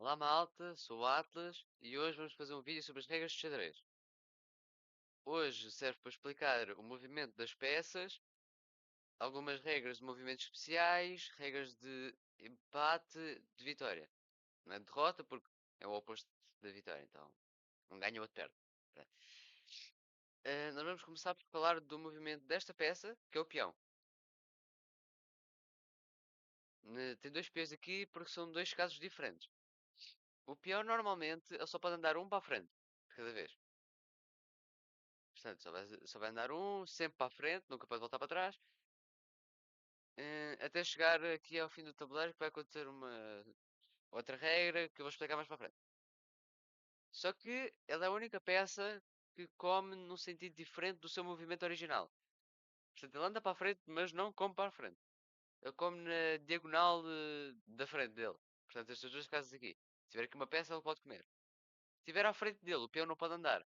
Olá malta, sou o Atlas e hoje vamos fazer um vídeo sobre as regras de xadrez. Hoje serve para explicar o movimento das peças, algumas regras de movimentos especiais, regras de empate, de vitória. Não é de derrota porque é o oposto da vitória, então um ganha, outro perde. Nós vamos começar por falar do movimento desta peça, que é o peão. Tem dois peões aqui porque são dois casos diferentes. O peão normalmente ele só pode andar um para a frente, de cada vez. Portanto, só vai andar um, sempre para a frente, nunca pode voltar para trás. Até chegar aqui ao fim do tabuleiro que vai acontecer uma outra regra que eu vou explicar mais para a frente. Só que ela é a única peça que come num sentido diferente do seu movimento original. Portanto, ele anda para a frente, mas não come para a frente. Ele come na diagonal da frente dele. Portanto, estas duas casas aqui. Se tiver aqui uma peça, ele pode comer. Se estiver à frente dele, o peão não pode andar.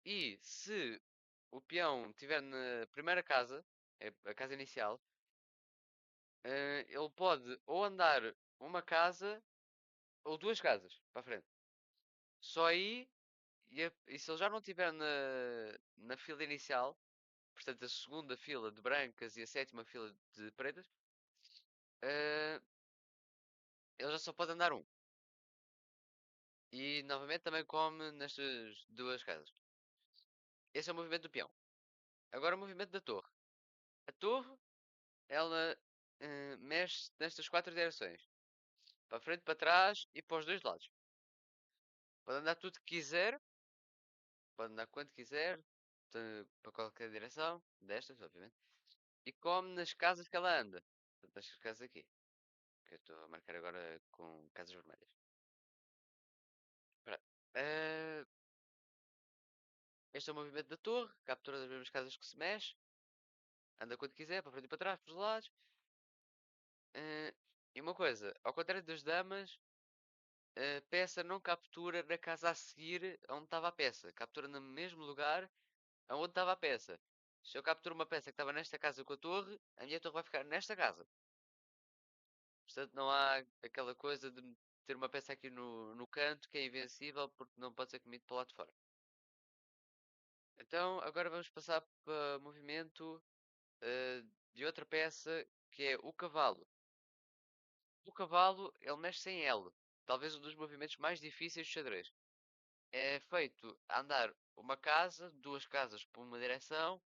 E se o peão estiver na primeira casa, é a casa inicial, ele pode ou andar uma casa ou duas casas para a frente. Só aí, e se ele já não estiver na fila inicial, portanto a segunda fila de brancas e a sétima fila de pretas, eh, ele já só pode andar um. E novamente também come nestas duas casas. Esse é o movimento do peão. Agora o movimento da torre. A torre, ela mexe nestas quatro direções. Para a frente, para trás e para os dois lados. Pode andar tudo que quiser, pode andar quando quiser, para qualquer direção, destas, obviamente, e come nas casas que ela anda. Portanto, nestas casas aqui, que eu estou a marcar agora com casas vermelhas. Pronto. Este é o movimento da torre, captura das mesmas casas que se mexe, anda quando quiser, para frente e para trás, para os lados. Eh, e uma coisa, ao contrário das damas, a peça não captura na casa a seguir onde estava a peça, captura no mesmo lugar aonde estava a peça. Se eu capturo uma peça que estava nesta casa com a torre, a minha torre vai ficar nesta casa. Portanto, não há aquela coisa de ter uma peça aqui no canto que é invencível porque não pode ser comido para lá de fora. Então, agora vamos passar para o movimento de outra peça que é o cavalo. O cavalo, ele mexe em L. Talvez um dos movimentos mais difíceis de xadrez. É feito a andar uma casa, duas casas por uma direção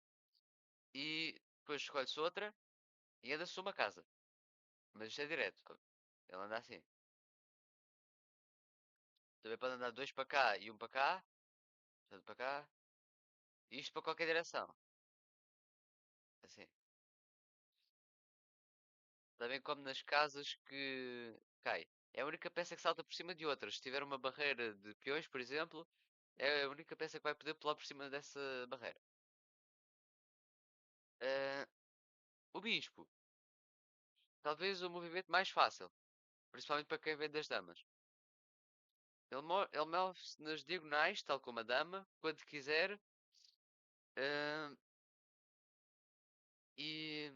e depois escolhe-se outra e anda-se uma casa. Mas isto é direto. Ele anda assim. Também pode andar dois para cá e um para cá. Portanto, para cá. Isto para qualquer direção. Assim. Também como nas casas que cai. É a única peça que salta por cima de outras. Se tiver uma barreira de peões, por exemplo, é a única peça que vai poder pular por cima dessa barreira. Ah, o bispo. Talvez o movimento mais fácil. Principalmente para quem vem das damas. Ele move-se nas diagonais, tal como a dama, quando quiser. ah, e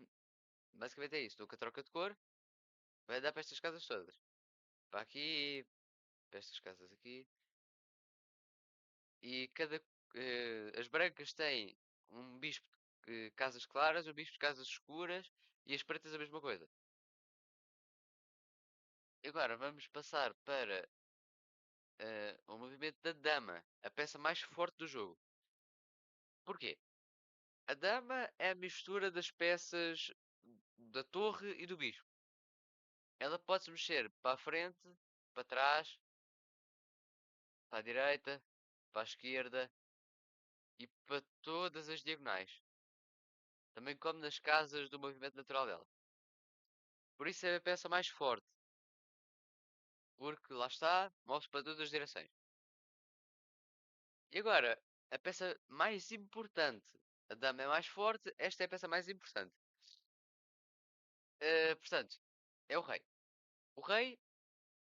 basicamente é isso. Nunca troca de cor. Vai dar para estas casas todas. Para aqui, para estas casas aqui. E as brancas têm um bispo de casas claras, um bispo de casas escuras e as pretas a mesma coisa. Agora vamos passar para o movimento da dama, a peça mais forte do jogo. Porquê? A dama é a mistura das peças da torre e do bispo. Ela pode se mexer para a frente, para trás, para a direita, para a esquerda e para todas as diagonais. Também como nas casas do movimento natural dela. Por isso é a peça mais forte. Porque lá está, move-se para todas as direções. E agora, a peça mais importante. A dama é mais forte, esta é a peça mais importante. Portanto, é o rei. O rei,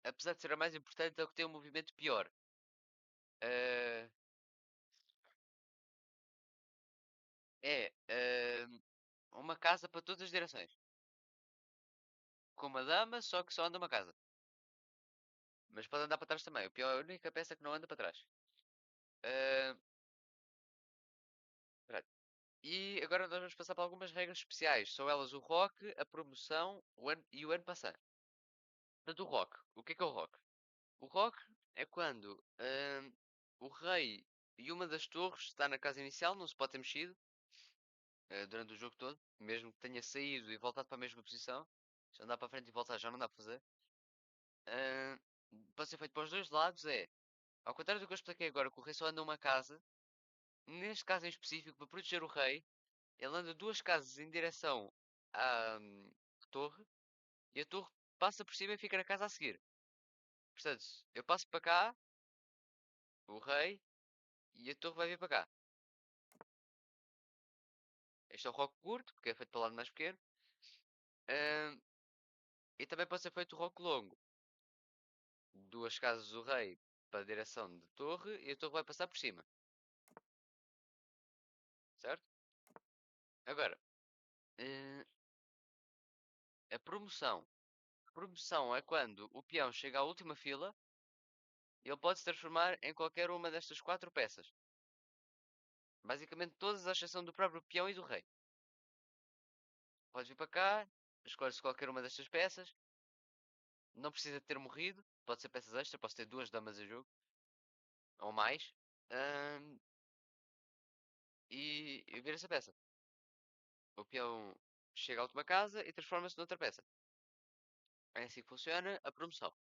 apesar de ser a mais importante, é o que tem um movimento pior. Uh, uma casa para todas as direções. Com uma dama, só que só anda uma casa. Mas pode andar para trás também. O peão é a única peça que não anda para trás. Ah, pronto. E agora nós vamos passar para algumas regras especiais. São elas o rock, a promoção e o ano passar. Portanto, o rock. O que é o rock? O rock é quando o rei e uma das torres está na casa inicial, não se pode ter mexido durante o jogo todo, mesmo que tenha saído e voltado para a mesma posição. Se andar para a frente e voltar já não dá para fazer. Ah, Pode ser feito para os dois lados, é. Ao contrário do que eu expliquei agora, que o rei só anda uma casa, neste caso em específico, para proteger o rei, ele anda duas casas em direção à torre e a torre passa por cima e fica na casa a seguir. Portanto, eu passo para cá, o rei, e a torre vai vir para cá. Este é o rock curto, porque é feito para o lado mais pequeno. Ahm, e também pode ser feito o rock longo. Duas casas do rei para a direção de torre e a torre vai passar por cima. Certo? Agora, eh, a promoção. Promoção é quando o peão chega à última fila e ele pode se transformar em qualquer uma destas quatro peças. Basicamente todas, à exceção do próprio peão e do rei. Pode vir para cá, escolhe-se qualquer uma destas peças. Não precisa ter morrido. Pode ser peças extra, posso ter duas damas em jogo. Ou mais. Ahm, e ver essa peça. O peão chega à última casa e transforma-se noutra peça. É assim que funciona a promoção.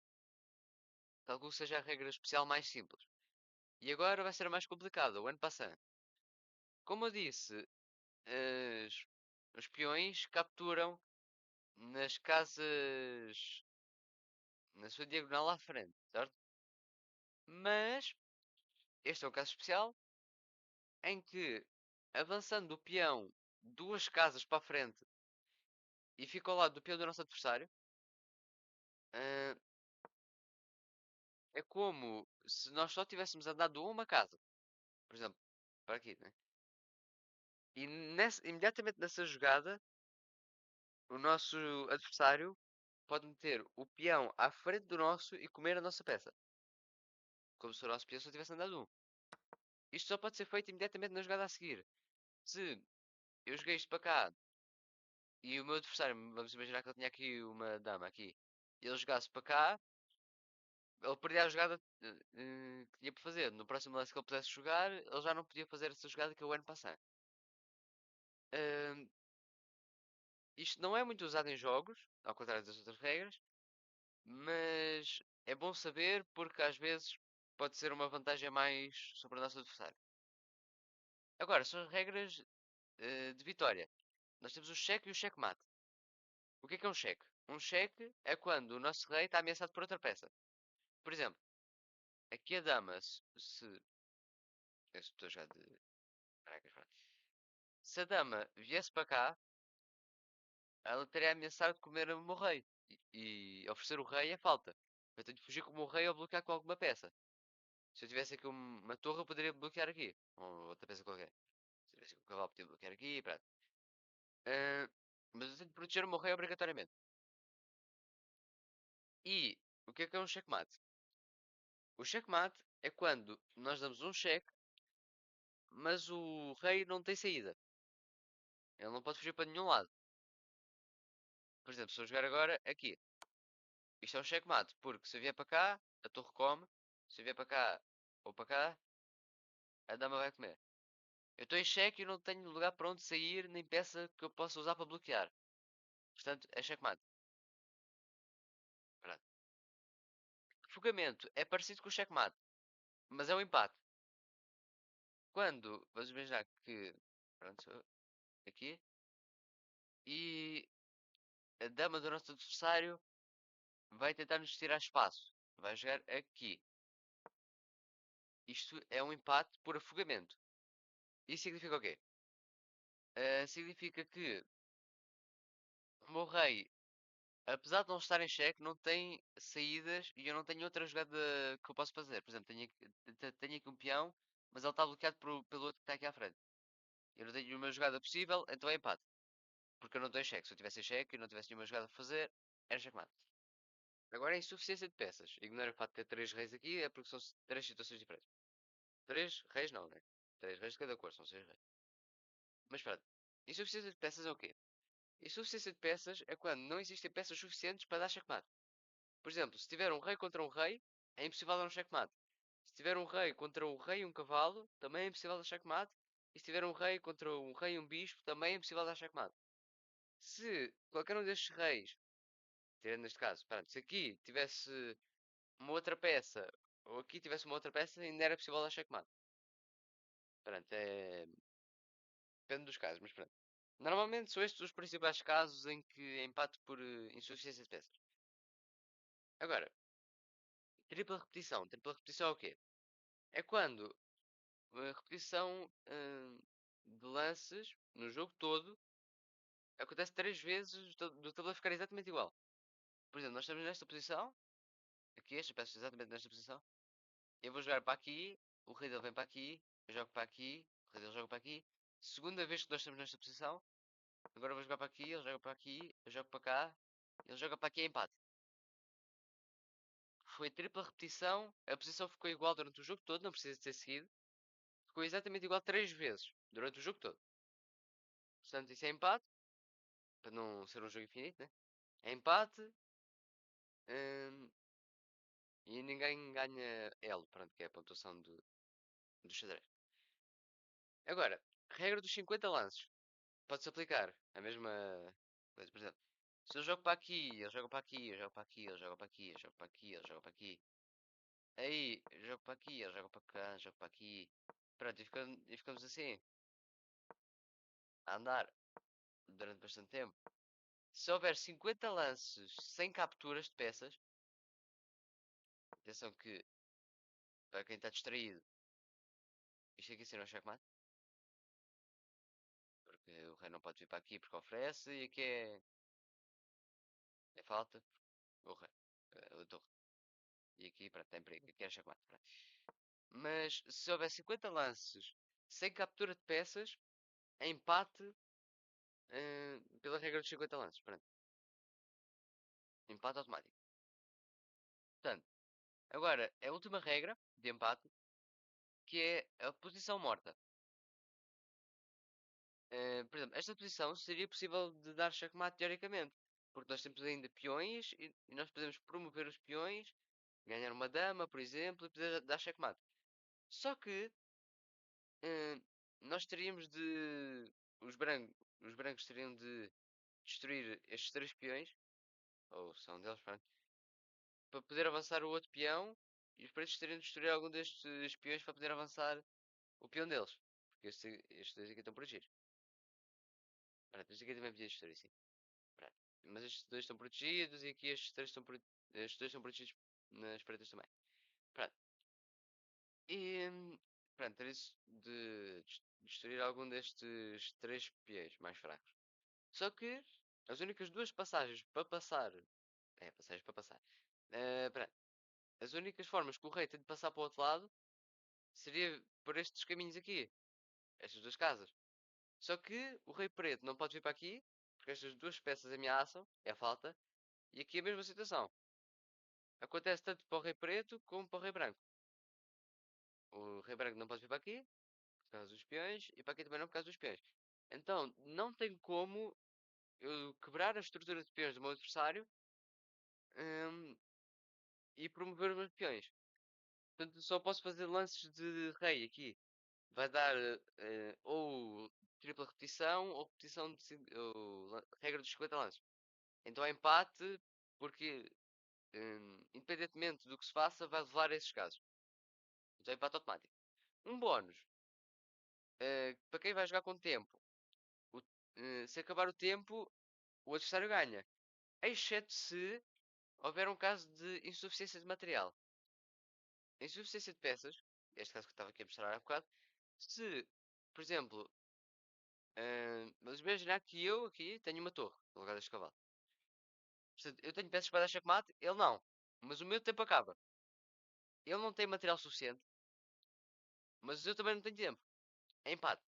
Calculo que seja a regra especial mais simples. E agora vai ser a mais complicada, o ano passado. Como eu disse, as- os peões capturam nas casas na sua diagonal à frente, certo? Mas este é um caso especial em que, avançando o peão duas casas para a frente e fica ao lado do peão do nosso adversário, ah, é como se nós só tivéssemos andado uma casa. Por exemplo, para aqui, né? E imediatamente nessa jogada, o nosso adversário pode meter o peão à frente do nosso e comer a nossa peça. Como se o nosso peão só tivesse andado um. Isto só pode ser feito imediatamente na jogada a seguir. Se eu joguei isto para cá e o meu adversário, vamos imaginar que ele tinha aqui uma dama aqui, e ele jogasse para cá, ele perdia a jogada que tinha para fazer. No próximo lance que ele pudesse jogar, ele já não podia fazer essa jogada que é o ano passado. Ahm, Isto não é muito usado em jogos, ao contrário das outras regras, mas é bom saber porque às vezes pode ser uma vantagem a mais sobre o nosso adversário. Agora, são as regras de vitória. Nós temos o cheque e o checkmate. O que é um cheque? Um cheque é quando o nosso rei está ameaçado por outra peça. Por exemplo, aqui a dama, estou já de. Se a dama viesse para cá, ela teria ameaçado de comer o meu rei. E oferecer o rei é falta. Eu tenho de fugir como o rei ou bloquear com alguma peça. Se eu tivesse aqui uma torre, eu poderia bloquear aqui. Ou outra peça qualquer. Se tivesse aqui um cavalo, podia bloquear aqui e pronto. Ah, mas eu tenho de proteger o meu rei obrigatoriamente. E o que é um checkmate? O checkmate é quando nós damos um cheque, mas o rei não tem saída. Ele não pode fugir para nenhum lado. Por exemplo, se eu jogar agora aqui, isto é um checkmate, porque se eu vier para cá, a torre come. Se eu vier para cá ou para cá, a dama vai comer. Eu estou em cheque e não tenho lugar para onde sair, nem peça que eu possa usar para bloquear. Portanto, é checkmate. Pronto. Refogamento é parecido com o checkmate, mas é um empate. Quando, vamos imaginar que, pronto, aqui, e a dama do nosso adversário vai tentar nos tirar espaço. Vai jogar aqui. Isto é um empate por afogamento. Isso significa o quê? Significa que o meu rei, apesar de não estar em xeque, não tem saídas e eu não tenho outra jogada que eu posso fazer. Por exemplo, tenho aqui um peão, mas ele está bloqueado pelo outro que está aqui à frente. Eu não tenho nenhuma jogada possível, então é empate. Porque eu não estou em xeque. Se eu tivesse em xeque e não tivesse nenhuma jogada a fazer, era checkmate. Agora é insuficiência de peças. Ignora o facto de ter 3 reis aqui, é porque são 3 situações diferentes. 3 reis não, né? 3 reis de cada cor, são 6 reis. Mas pronto. Insuficiência de peças é o quê? Insuficiência de peças é quando não existem peças suficientes para dar checkmate. Por exemplo, se tiver um rei contra um rei, é impossível dar um checkmate. Se tiver um rei contra um rei e um cavalo, também é impossível dar checkmate. E se tiver um rei contra um rei e um bispo, também é impossível dar checkmate. Se qualquer um destes reis, tirando neste caso, pronto, se aqui tivesse uma outra peça, ou aqui tivesse uma outra peça, ainda era possível dar checkmate. Pronto, depende dos casos, mas pronto. Normalmente são estes os principais casos em que é empate por insuficiência de peças. Agora, tripla repetição. Tripla repetição é o quê? É quando a repetição de lances no jogo todo acontece 3 vezes do tabuleiro ficar exatamente igual. Por exemplo, nós estamos nesta posição, aqui esta peça exatamente nesta posição. Eu vou jogar para aqui, o rei dele vem para aqui, eu jogo para aqui, o rei dele joga para aqui. Segunda vez que nós estamos nesta posição, agora eu vou jogar para aqui, ele joga para aqui, eu jogo para cá, ele joga para aqui, é empate. Foi tripla repetição, a posição ficou igual durante o jogo todo, não precisa de ser seguido. Ficou exatamente igual 3 vezes durante o jogo todo. Portanto, isso é empate, para não ser um jogo infinito, né? É empate hum, e ninguém ganha L, pronto, que é a pontuação do xadrez. Agora, regra dos 50 lances. Pode-se aplicar a mesma coisa. Por exemplo, se eu jogo para aqui, ele joga para aqui, eu jogo para aqui, ele joga para aqui, eu jogo para aqui, ele joga para aqui. Aí, eu jogo para aqui, ele joga para cá, jogo para aqui. Pronto, e ficamos assim, a andar durante bastante tempo. Se houver 50 lances sem capturas de peças, atenção que, para quem está distraído, isto aqui será um checkmate, porque o rei não pode vir para aqui porque oferece, e aqui é falta, o rei, a torre. E aqui, pronto, tem perigo, aqui é checkmate. Pronto. Mas se houver 50 lances sem captura de peças, é empate pela regra dos 50 lances. Pronto, empate automático. Portanto, agora, a última regra de empate, que é a posição morta. Por exemplo, esta posição seria possível de dar checkmate teoricamente, porque nós temos ainda peões e nós podemos promover os peões, ganhar uma dama, por exemplo, e poder dar checkmate. Só que nós teríamos de. Os brancos teriam de destruir estes 3 peões, ou são deles, pronto, para poder avançar o outro peão, e os pretos teriam de destruir algum destes peões para poder avançar o peão deles. Porque estes dois aqui estão protegidos. Pronto, este aqui também podia destruir, sim. Pronto. Mas estes dois estão protegidos e aqui estes dois estão protegidos nas pretas também. Pronto. E pronto, era isso de destruir algum destes 3 peões mais fracos. Só que as únicas duas passagens para passar. É, passagens para passar. Pronto. As únicas formas que o rei tem de passar para o outro lado seria por estes caminhos aqui. Estas duas casas. Só que o rei preto não pode vir para aqui, porque estas duas peças ameaçam, é falta. E aqui é a mesma situação. Acontece tanto para o rei preto como para o rei branco. O rei branco não pode vir para aqui, por causa dos peões, e para aqui também não por causa dos peões. Então, não tem como eu quebrar a estrutura de peões do meu adversário hum, e promover os meus peões. Portanto, só posso fazer lances de rei aqui. Vai dar ou tripla repetição ou repetição de regra dos 50 lances. Então é empate porque, independentemente do que se faça, vai levar a esses casos. Então é empate automático. Um bónus. Para quem vai jogar com tempo. o- se acabar o tempo, o adversário ganha. Exceto se houver um caso de insuficiência de material. Insuficiência de peças, este caso que eu estava aqui a mostrar há bocado, se, por exemplo, mas imaginar que eu aqui tenho uma torre no lugar deste cavalo. Portanto, eu tenho peças para dar checkmate, ele não. Mas o meu tempo acaba. Ele não tem material suficiente, mas eu também não tenho tempo. É empate.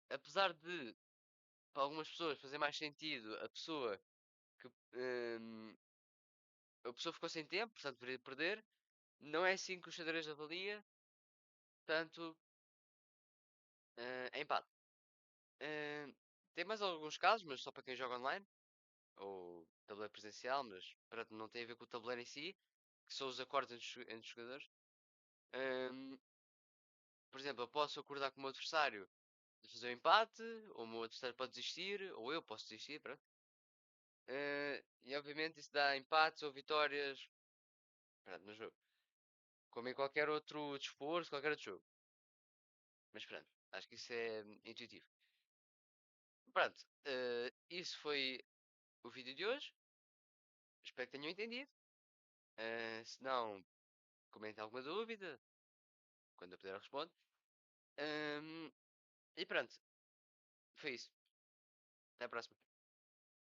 Apesar de, para algumas pessoas, fazer mais sentido a pessoa que a pessoa ficou sem tempo, portanto poderia perder. Não é assim que o xadrez avalia, portanto, é empate. Tem mais alguns casos, mas só para quem joga online, ou tabuleiro presencial, mas pronto, não tem a ver com o tabuleiro em si, que são os acordes entre os jogadores. Ahm, por exemplo, eu posso acordar com o meu adversário de fazer um empate, ou o meu adversário pode desistir, ou eu posso desistir, pronto. E obviamente isso dá empates ou vitórias, pronto, no jogo. Como em qualquer outro desporto, qualquer outro jogo. Mas pronto, acho que isso é intuitivo. Pronto, isso foi o vídeo de hoje. Espero que tenham entendido. Se não, comentem alguma dúvida. Quando eu puder, eu respondo. E pronto, foi isso. Até a próxima.